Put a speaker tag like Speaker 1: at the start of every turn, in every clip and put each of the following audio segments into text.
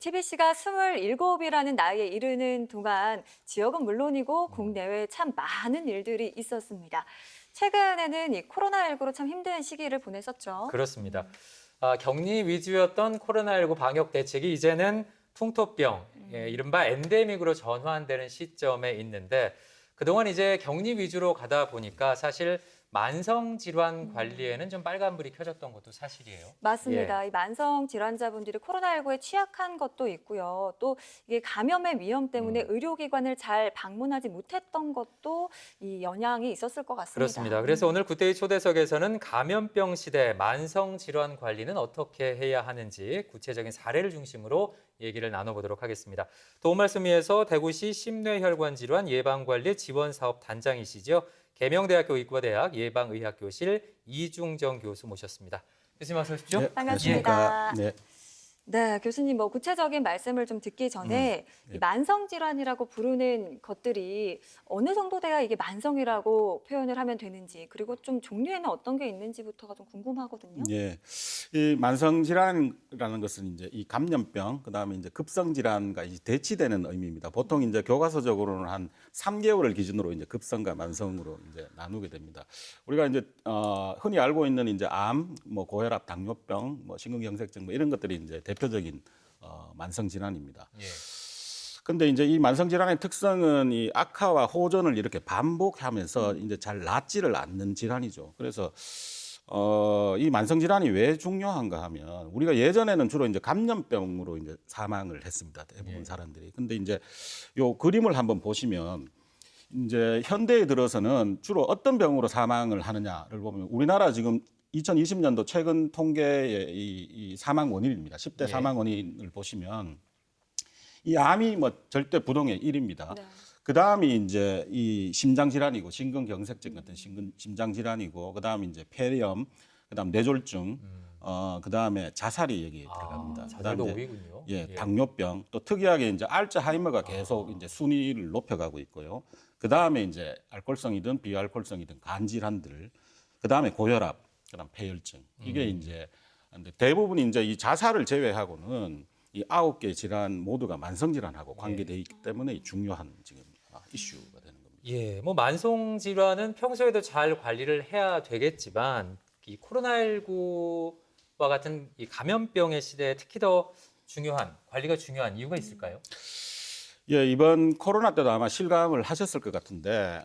Speaker 1: TBC가 27이라는 나이에 이르는 동안 지역은 물론이고 국내외 참 많은 일들이 있었습니다. 최근에는 이 코로나19로 참 힘든 시기를 보냈었죠.
Speaker 2: 그렇습니다. 격리 위주였던 코로나19 방역 대책이 이제는 풍토병, 이른바 엔데믹으로 전환되는 시점에 있는데 그동안 이제 격리 위주로 가다 보니까 사실 만성 질환 관리에는 좀 빨간불이 켜졌던 것도 사실이에요.
Speaker 1: 맞습니다. 이 만성 질환자분들이 코로나19에 취약한 것도 있고요. 또 이게 감염의 위험 때문에 의료기관을 잘 방문하지 못했던 것도 이 영향이 있었을 것 같습니다.
Speaker 2: 그렇습니다. 그래서 오늘 굿데이 초대석에서는 감염병 시대 만성 질환 관리는 어떻게 해야 하는지 구체적인 사례를 중심으로 얘기를 나눠보도록 하겠습니다. 도움 말씀 위해서 대구시 심뇌혈관 질환 예방관리 지원사업 단장이시죠. 계명대학교 의과대학 예방의학교실 이중정 교수 모셨습니다. 교수님 어서 오십시오.
Speaker 3: 네,
Speaker 1: 반갑습니다.
Speaker 3: 안녕하십니까. 네.
Speaker 1: 네, 교수님 뭐 구체적인 말씀을 좀 듣기 전에 이 만성 질환이라고 부르는 것들이 어느 정도 돼야 이게 만성이라고 표현을 하면 되는지 그리고 좀 종류에는 어떤 게 있는지부터가 좀 궁금하거든요.
Speaker 3: 예. 이 만성 질환이라는 것은 이제 이 감염병, 그다음에 이제 급성 질환과 이제 대치되는 의미입니다. 보통 이제 교과서적으로는 한 3개월을 기준으로 이제 급성과 만성으로 이제 나누게 됩니다. 우리가 이제 흔히 알고 있는 이제 암, 뭐 고혈압, 당뇨병, 뭐 심근경색증 뭐 이런 것들이 이제 대표적인 만성 질환입니다.
Speaker 2: 예.
Speaker 3: 근데 이제 이 만성 질환의 특성은 이 악화와 호전을 이렇게 반복하면서 이제 잘 낫지를 않는 질환이죠. 그래서 이 만성 질환이 왜 중요한가 하면 우리가 예전에는 주로 이제 감염병으로 이제 사망을 했습니다. 대부분 사람들이. 근데 이제 요 그림을 한번 보시면 이제 현대에 들어서는 주로 어떤 병으로 사망을 하느냐를 보면 우리나라 지금 2020년도 최근 통계의 이 사망 원인입니다. 10대 사망 원인을 보시면 이 암이 뭐 절대 부동의 1위입니다.
Speaker 1: 네.
Speaker 3: 그 다음이 이제 이 심장 질환이고 심근경색증 같은 심장 질환이고 그 다음에 이제 폐렴, 그 다음 뇌졸중, 그 다음에 자살이 여기 들어갑니다.
Speaker 2: 자살도
Speaker 3: 그다음에 이제
Speaker 2: 5위군요.
Speaker 3: 예, 당뇨병, 또 특이하게 이제 알츠하이머가 계속 이제 순위를 높여가고 있고요. 그 다음에 이제 알코올성이든 비알코올성이든 간 질환들, 그 다음에 고혈압, 그다음 폐혈증 이게 이제 근데 대부분 이제 이 자살을 제외하고는 이 9개 질환 모두가 만성 질환하고 관계되어 있기 때문에 중요한 지금 이슈가 되는 겁니다.
Speaker 2: 예, 뭐 만성 질환은 평소에도 잘 관리를 해야 되겠지만 이 코로나19와 같은 이 감염병의 시대에 특히 더 중요한 관리가 중요한 이유가 있을까요?
Speaker 3: 예, 이번 코로나 때도 아마 실감을 하셨을 것 같은데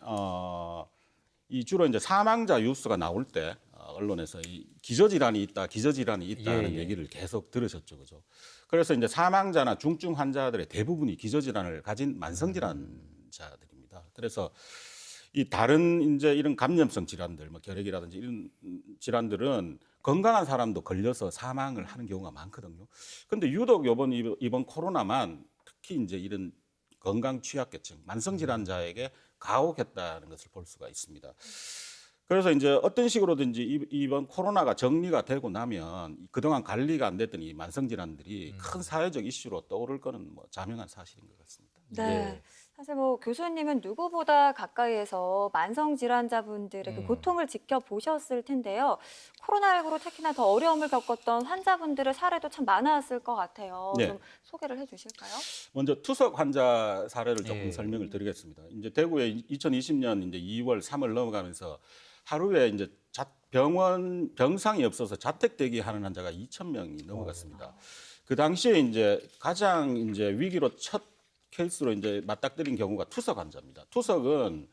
Speaker 3: 이 주로 이제 사망자 뉴스가 나올 때 언론에서 이 기저질환이 있다는
Speaker 2: 예.
Speaker 3: 얘기를 계속 들으셨죠, 그죠? 그래서 이제 사망자나 중증 환자들의 대부분이 기저질환을 가진 만성 질환자들입니다. 그래서 이 다른 이제 이런 감염성 질환들, 뭐 결핵이라든지 이런 질환들은 건강한 사람도 걸려서 사망을 하는 경우가 많거든요. 근데 유독 이번 코로나만 특히 이제 이런 건강 취약계층, 만성 질환자에게 가혹했다는 것을 볼 수가 있습니다. 그래서 이제 어떤 식으로든지 이번 코로나가 정리가 되고 나면 그동안 관리가 안 됐던 이 만성 질환들이 큰 사회적 이슈로 떠오를 거는 뭐 자명한 사실인 것 같습니다.
Speaker 1: 네.
Speaker 2: 네.
Speaker 1: 사실 뭐 교수님은 누구보다 가까이에서 만성 질환자분들의 그 고통을 지켜보셨을 텐데요. 코로나19로 특히나 더 어려움을 겪었던 환자분들의 사례도 참 많았을 것 같아요.
Speaker 3: 네.
Speaker 1: 좀 소개를 해주실까요?
Speaker 3: 먼저 투석 환자 사례를 조금
Speaker 2: 예.
Speaker 3: 설명을 드리겠습니다. 이제 대구에 2020년 이제 2월, 3월 넘어가면서 하루에 이제 병상이 없어서 자택 대기하는 환자가 2,000명이 넘어갔습니다. 그 당시에 이제 가장 이제 위기로 첫 케이스로 이제 맞닥뜨린 경우가 투석 환자입니다. 투석은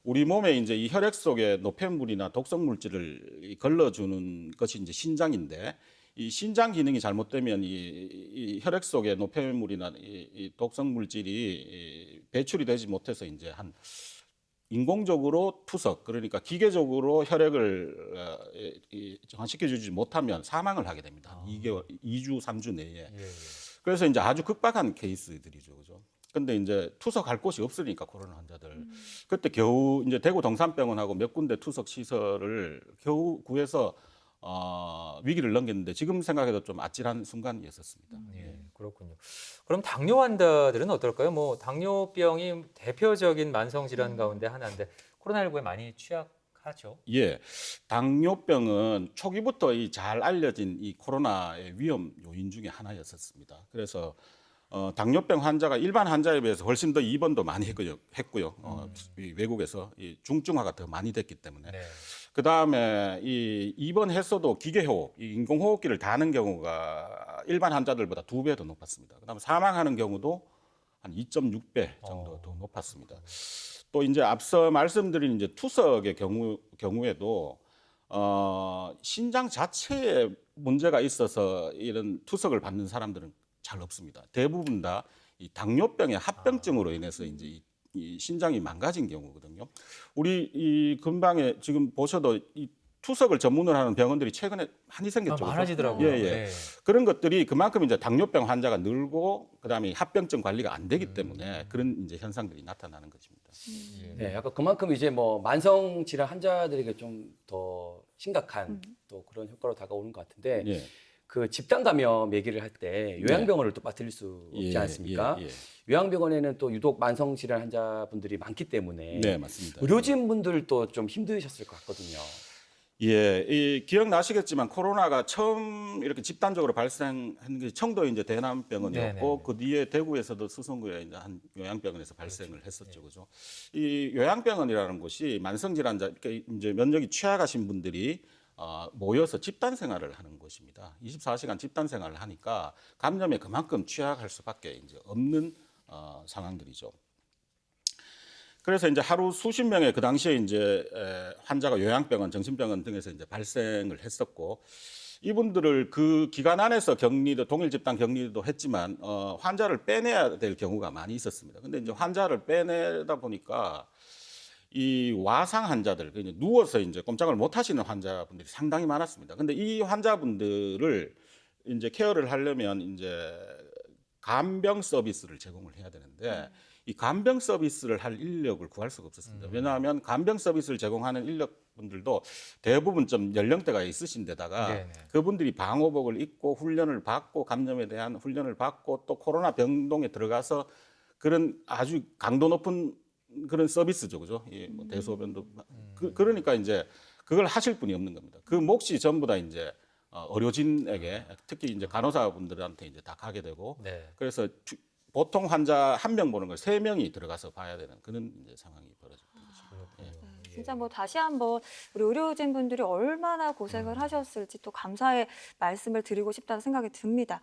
Speaker 3: 우리 몸에 이제 이 혈액 속에 노폐물이나 독성 물질을 걸러주는 것이 이제 신장인데 이 신장 기능이 잘못되면 이 혈액 속에 노폐물이나 이 독성 물질이 배출이 되지 못해서 이제 한 인공적으로 투석, 그러니까 기계적으로 혈액을 정화시켜주지 못하면 사망을 하게 됩니다. 2개월, 2주, 3주 내에.
Speaker 2: 예, 예.
Speaker 3: 그래서 이제 아주 극박한 케이스들이죠, 그죠? 근데 이제 투석할 곳이 없으니까 코로나 환자들. 그때 겨우 이제 대구 동산병원하고 몇 군데 투석 시설을 겨우 구해서 위기를 넘겼는데 지금 생각해도 좀 아찔한 순간이었었습니다.
Speaker 2: 예, 그렇군요. 그럼 당뇨 환자들은 어떨까요? 뭐 당뇨병이 대표적인 만성 질환 가운데 하나인데 코로나19에 많이 취약한 하죠.
Speaker 3: 예, 당뇨병은 초기부터 잘 알려진 이 코로나의 위험 요인 중에 하나였었습니다. 그래서 당뇨병 환자가 일반 환자에 비해서 훨씬 더 입원도 많이 했고요. 이 외국에서 이 중증화가 더 많이 됐기 때문에.
Speaker 2: 네.
Speaker 3: 그 다음에 이 입원했어도 기계호흡, 이 인공호흡기를 다는 경우가 일반 환자들보다 2배 더 높았습니다. 그 다음에 사망하는 경우도 한 2.6배 정도 더 높았습니다. 또 이제 앞서 말씀드린 이제 투석의 경우에도 신장 자체에 문제가 있어서 이런 투석을 받는 사람들은 잘 없습니다. 대부분 다 이 당뇨병의 합병증으로 인해서 이제 이 신장이 망가진 경우거든요. 우리 이 근방에 지금 보셔도 이 투석을 전문으로 하는 병원들이 최근에 많이 생겼죠.
Speaker 2: 많아지더라고요.
Speaker 3: 예, 예.
Speaker 2: 네.
Speaker 3: 그런 것들이 그만큼 이제 당뇨병 환자가 늘고 그다음에 합병증 관리가 안 되기 때문에 그런 이제 현상들이 나타나는 것입니다.
Speaker 4: 네, 약간 그만큼 이제 뭐 만성 질환 환자들에게 좀 더 심각한 또 그런 효과로 다가오는 것 같은데
Speaker 3: 예.
Speaker 4: 그 집단 감염 얘기를 할 때 요양병원을 또 빠뜨릴 수 없지 않습니까?
Speaker 3: 예, 예.
Speaker 4: 요양병원에는 또 유독 만성 질환 환자분들이 많기 때문에
Speaker 3: 네, 맞습니다.
Speaker 4: 의료진 분들도 좀 힘드셨을 것 같거든요.
Speaker 3: 예, 이 기억나시겠지만 코로나가 처음 이렇게 집단적으로 발생한 게 청도 이제 대남병원이었고
Speaker 2: 네네네.
Speaker 3: 그 뒤에 대구에서도 수성구에 이제 한 요양병원에서 발생을 했었죠, 그죠? 이 요양병원이라는 곳이 만성 질환자, 그러니까 이제 면역이 취약하신 분들이 모여서 집단 생활을 하는 곳입니다. 24시간 집단 생활을 하니까 감염에 그만큼 취약할 수밖에 이제 없는 상황들이죠. 그래서 이제 하루 수십 명의 그 당시에 이제 환자가 요양병원, 정신병원 등에서 이제 발생을 했었고 이분들을 그 기간 안에서 격리도 동일 집단 격리도 했지만 환자를 빼내야 될 경우가 많이 있었습니다. 근데 이제 환자를 빼내다 보니까 이 와상 환자들, 그러니까 누워서 이제 꼼짝을 못 하시는 환자분들이 상당히 많았습니다. 근데 이 환자분들을 이제 케어를 하려면 이제 간병 서비스를 제공을 해야 되는데 이 간병 서비스를 할 인력을 구할 수가 없었습니다. 왜냐하면 간병 서비스를 제공하는 인력분들도 대부분 좀 연령대가 있으신 데다가
Speaker 2: 네네.
Speaker 3: 그분들이 방호복을 입고 훈련을 받고 감염에 대한 훈련을 받고 또 코로나 병동에 들어가서 그런 아주 강도 높은 그런 서비스죠, 그죠? 예, 뭐 대소변도 그러니까 이제 그걸 하실 분이 없는 겁니다. 그 몫이 전부 다 이제 의료진에게 특히 이제 간호사분들한테 이제 다 가게 되고
Speaker 2: 네.
Speaker 3: 그래서 보통 환자 한 명 보는 걸 3명이 들어가서 봐야 되는 그런 이제 상황이 벌어졌던 거죠.
Speaker 1: 진짜 뭐 다시 한번 우리 의료진 분들이 얼마나 고생을 하셨을지 또 감사의 말씀을 드리고 싶다는 생각이 듭니다.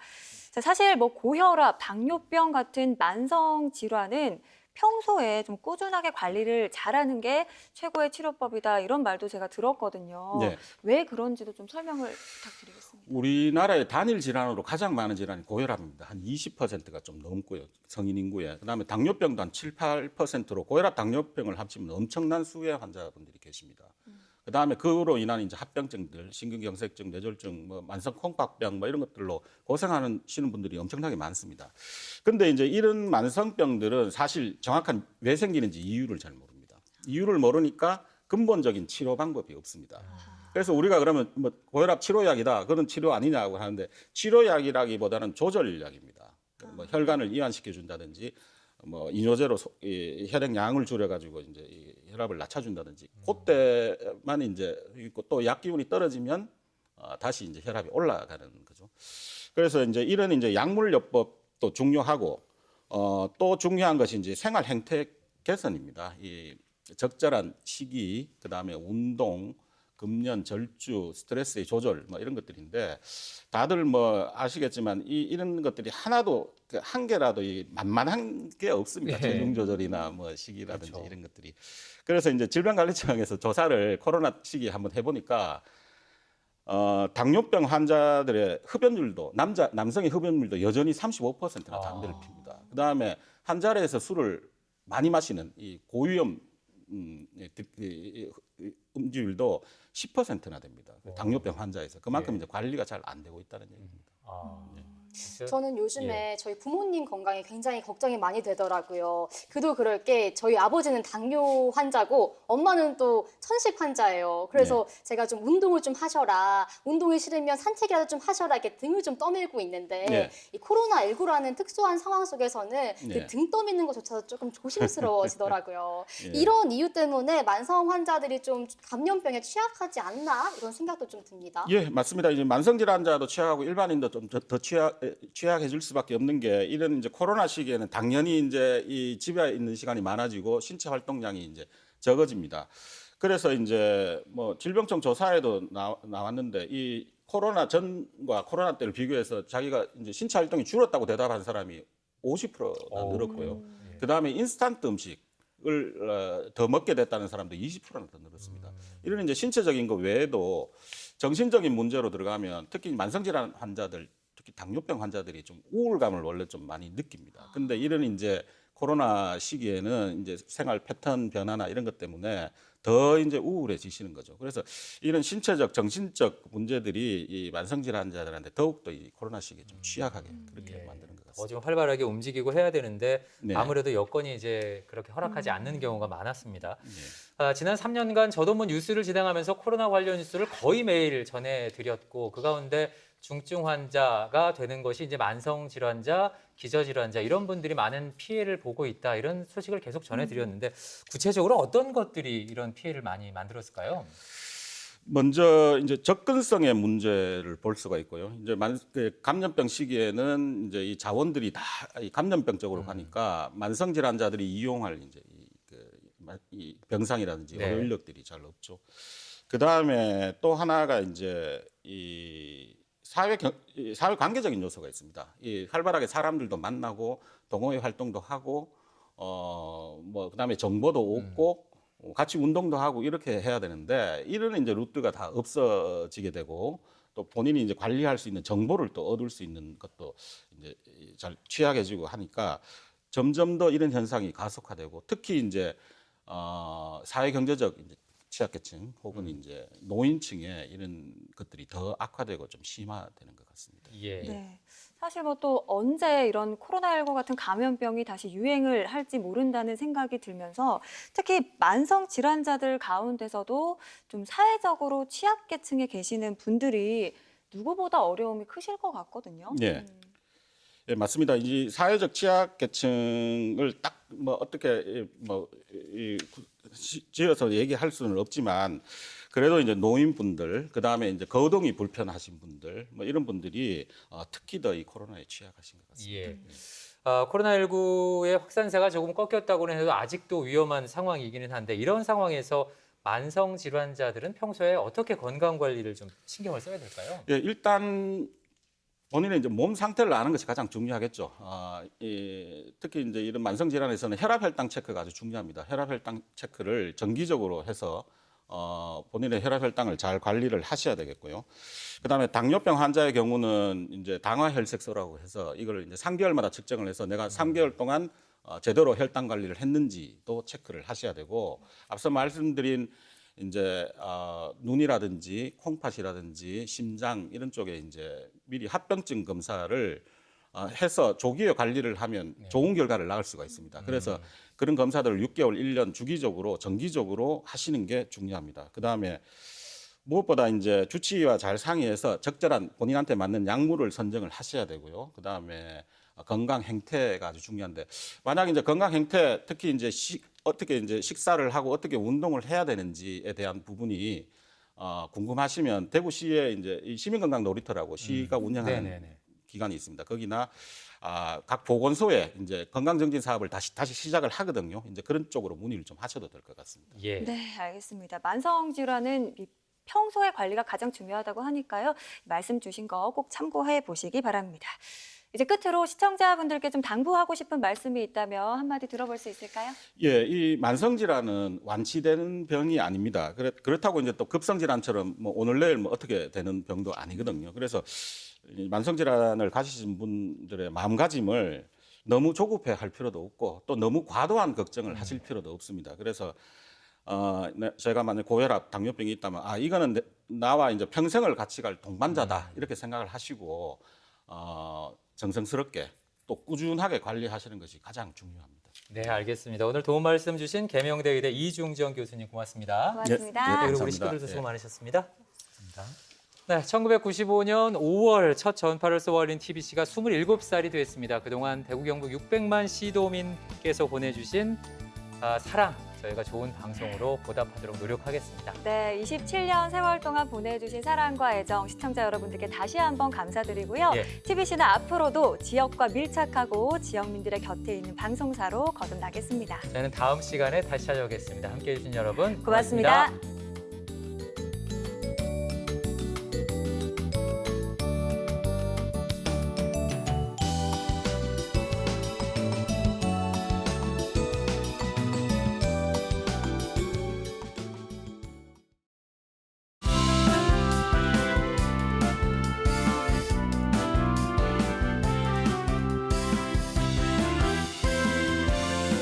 Speaker 1: 자, 사실 뭐 고혈압, 당뇨병 같은 만성 질환은 평소에 좀 꾸준하게 관리를 잘하는 게 최고의 치료법이다 이런 말도 제가 들었거든요.
Speaker 3: 네.
Speaker 1: 왜 그런지도 좀 설명을 부탁드리겠습니다.
Speaker 3: 우리나라의 단일 질환으로 가장 많은 질환이 고혈압입니다. 한 20%가 좀 넘고요. 성인 인구에. 그다음에 당뇨병도 한 7, 8%로 고혈압, 당뇨병을 합치면 엄청난 수의 환자분들이 계십니다. 그다음에 그로 인한 이제 합병증들, 심근경색증, 뇌졸중, 뭐 만성 콩팥병 뭐 이런 것들로 고생하시는 분들이 엄청나게 많습니다. 근데 이제 이런 만성병들은 사실 정확한 왜 생기는지 이유를 잘 모릅니다. 이유를 모르니까 근본적인 치료 방법이 없습니다. 그래서 우리가 그러면 뭐 고혈압 치료약이다, 그런 치료 아니냐고 하는데 치료약이라기보다는 조절약입니다. 뭐 혈관을 이완시켜 준다든지 뭐 이뇨제로 혈액 양을 줄여가지고 이제 이 혈압을 낮춰준다든지 그때만 이제 있고 또 약 기운이 떨어지면 다시 이제 혈압이 올라가는 거죠. 그래서 이제 이런 이제 약물요법도 중요하고 또 중요한 것이 이제 생활 행태 개선입니다. 이 적절한 식이, 그다음에 운동, 금연, 절주, 스트레스의 조절 뭐 이런 것들인데 다들 뭐 아시겠지만 이런 것들이 하나도 한 개라도 만만한 게 없습니다.
Speaker 2: 네.
Speaker 3: 체중 조절이나 뭐 식이라든지
Speaker 2: 그렇죠.
Speaker 3: 이런 것들이. 그래서 이제 질병관리청에서 조사를 코로나 시기에 한번 해보니까 당뇨병 환자들의 흡연율도 남성의 흡연율도 여전히 35%나 담배를 핍니다. 그다음에 한 자리에서 술을 많이 마시는 이 고위험 음주율도 10%나 됩니다. 당뇨병 환자에서 그만큼
Speaker 2: 예.
Speaker 3: 이제 관리가 잘 안 되고 있다는 얘기입니다.
Speaker 2: 진짜?
Speaker 5: 저는 요즘에
Speaker 2: 예.
Speaker 5: 저희 부모님 건강에 굉장히 걱정이 많이 되더라고요. 그도 그럴 게 저희 아버지는 당뇨 환자고 엄마는 또 천식 환자예요. 그래서 제가 좀 운동을 좀 하셔라. 운동이 싫으면 산책이라도 좀 하셔라. 이렇게 등을 좀 떠밀고 있는데
Speaker 3: 네.
Speaker 5: 이 코로나19라는 특수한 상황 속에서는
Speaker 3: 네.
Speaker 5: 등 떠미는 것조차도 조금 조심스러워지더라고요.
Speaker 3: 예.
Speaker 5: 이런 이유 때문에 만성 환자들이 좀 감염병에 취약하지 않나 이런 생각도 좀 듭니다.
Speaker 3: 예, 맞습니다. 이제 만성 질환자도 취약하고 일반인도 좀 더 취약해질 수밖에 없는 게 이런 이제 코로나 시기에는 당연히 이제 이 집에 있는 시간이 많아지고 신체 활동량이 이제 적어집니다. 그래서 이제 뭐 질병청 조사에도 나왔는데 이 코로나 전과 코로나 때를 비교해서 자기가 이제 신체 활동이 줄었다고 대답한 사람이 50%나 늘었고요. 그 다음에 인스턴트 음식을 더 먹게 됐다는 사람도 20%나 더 늘었습니다. 이런 이제 신체적인 거 외에도 정신적인 문제로 들어가면 특히 만성질환 환자들, 특히 당뇨병 환자들이 좀 우울감을 원래 좀 많이 느낍니다. 근데 이런 이제 코로나 시기에는 이제 생활 패턴 변화나 이런 것 때문에 더 이제 우울해지시는 거죠. 그래서 이런 신체적, 정신적 문제들이 이 만성질환 환자들한테 더욱더 이 코로나 시기에 좀 취약하게 그렇게 만드는 것 같습니다.
Speaker 2: 좀 활발하게 움직이고 해야 되는데
Speaker 3: 네.
Speaker 2: 아무래도 여건이 이제 그렇게 허락하지 않는 경우가 많았습니다.
Speaker 3: 네.
Speaker 2: 지난 3년간 저도 뭐 뉴스를 진행하면서 코로나 관련 뉴스를 거의 매일 전해드렸고 그 가운데 중증 환자가 되는 것이 이제 만성 질환자, 기저질환자 이런 분들이 많은 피해를 보고 있다 이런 소식을 계속 전해드렸는데 구체적으로 어떤 것들이 이런 피해를 많이 만들었을까요?
Speaker 3: 먼저 이제 접근성의 문제를 볼 수가 있고요. 이제 감염병 시기에는 이제 이 자원들이 다 이 감염병 쪽으로 가니까 만성 질환자들이 이용할 이제 이 병상이라든지
Speaker 2: 네.
Speaker 3: 의료 인력들이 잘 없죠. 그 다음에 또 하나가 이제 이 사회 관계적인 요소가 있습니다. 이 활발하게 사람들도 만나고 동호회 활동도 하고 뭐 그다음에 정보도 얻고 같이 운동도 하고 이렇게 해야 되는데 이런 이제 루트가 다 없어지게 되고 또 본인이 이제 관리할 수 있는 정보를 또 얻을 수 있는 것도 이제 잘 취약해지고 하니까 점점 더 이런 현상이 가속화되고 특히 이제 사회 경제적 이제 취약계층 혹은 이제 노인층에 이런 것들이 더 악화되고 좀 심화되는 것 같습니다.
Speaker 2: 예.
Speaker 1: 네. 사실 뭐 또 언제 이런 코로나19 같은 감염병이 다시 유행을 할지 모른다는 생각이 들면서 특히 만성 질환자들 가운데서도 좀 사회적으로 취약계층에 계시는 분들이 누구보다 어려움이 크실 것 같거든요.
Speaker 3: 네. 예, 맞습니다. 이 사회적 취약계층을 딱 뭐 어떻게 지어서 얘기할 수는 없지만 그래도 이제 노인분들, 그 다음에 이제 거동이 불편하신 분들, 뭐 이런 분들이 특히 더 이 코로나에 취약하신 것 같습니다.
Speaker 2: 예. 코로나19의 확산세가 조금 꺾였다고는 해도 아직도 위험한 상황이기는 한데 이런 상황에서 만성 질환자들은 평소에 어떻게 건강 관리를 좀 신경을 써야 될까요?
Speaker 3: 예, 일단 본인의 이제 몸 상태를 아는 것이 가장 중요하겠죠. 특히 이제 이런 만성 질환에서는 혈압 혈당 체크가 아주 중요합니다. 혈압 혈당 체크를 정기적으로 해서 본인의 혈압 혈당을 잘 관리를 하셔야 되겠고요. 그다음에 당뇨병 환자의 경우는 이제 당화 혈색소라고 해서 이걸 이제 3개월마다 측정을 해서 내가 3개월 동안 제대로 혈당 관리를 했는지도 체크를 하셔야 되고 앞서 말씀드린 이제 눈이라든지 콩팥이라든지 심장 이런 쪽에 이제 미리 합병증 검사를 해서 조기에 관리를 하면 좋은 결과를 낳을 수가 있습니다. 그래서 그런 검사들을 6개월, 1년 주기적으로 정기적으로 하시는 게 중요합니다. 그다음에 무엇보다 이제 주치의와 잘 상의해서 적절한 본인한테 맞는 약물을 선정을 하셔야 되고요. 그다음에 건강 행태가 아주 중요한데 만약 이제 건강 행태 특히 이제 어떻게 이제 식사를 하고 어떻게 운동을 해야 되는지에 대한 부분이 궁금하시면 대구시에 이제 이 시민건강 놀이터라고 시가 운영하는
Speaker 2: 네네네.
Speaker 3: 기관이 있습니다. 거기나 각 보건소에 이제 건강정진 사업을 다시 시작을 하거든요. 이제 그런 쪽으로 문의를 좀 하셔도 될 것 같습니다.
Speaker 2: 예.
Speaker 1: 네, 알겠습니다. 만성 질환은 평소의 관리가 가장 중요하다고 하니까요. 말씀 주신 거 꼭 참고해 보시기 바랍니다. 이제 끝으로 시청자분들께 좀 당부하고 싶은 말씀이 있다면 한마디 들어볼 수 있을까요?
Speaker 3: 예, 이 만성 질환은 완치되는 병이 아닙니다. 그렇다고 이제 또 급성 질환처럼 뭐 오늘 내일 뭐 어떻게 되는 병도 아니거든요. 그래서 이 만성 질환을 가지신 분들의 마음가짐을 너무 조급해 할 필요도 없고 또 너무 과도한 걱정을 하실 필요도 없습니다. 그래서 제가 만약 고혈압, 당뇨병이 있다면 이거는 나와 이제 평생을 같이 갈 동반자다 이렇게 생각을 하시고 정성스럽게 또 꾸준하게 관리하시는 것이 가장 중요합니다.
Speaker 2: 네, 알겠습니다. 오늘 도움 말씀 주신 계명대 의대 이중정 교수님 고맙습니다.
Speaker 1: 고맙습니다.
Speaker 3: 예, 예.
Speaker 2: 그리고 우리
Speaker 3: 감사합니다.
Speaker 2: 식구들도 수고
Speaker 3: 예.
Speaker 2: 많으셨습니다. 네, 1995년 5월 첫 전파를 쏘아올린 TBC가 27살이 됐습니다. 그동안 대구 경북 600만 시도민께서 보내주신 사랑, 저희가 좋은 방송으로 보답하도록 노력하겠습니다.
Speaker 1: 네, 27년 세월 동안 보내주신 사랑과 애정 시청자 여러분들께 다시 한번 감사드리고요.
Speaker 2: 예.
Speaker 1: TBC는 앞으로도 지역과 밀착하고 지역민들의 곁에 있는 방송사로 거듭나겠습니다.
Speaker 2: 저희는 다음 시간에 다시 찾아오겠습니다. 함께해 주신 여러분
Speaker 1: 고맙습니다.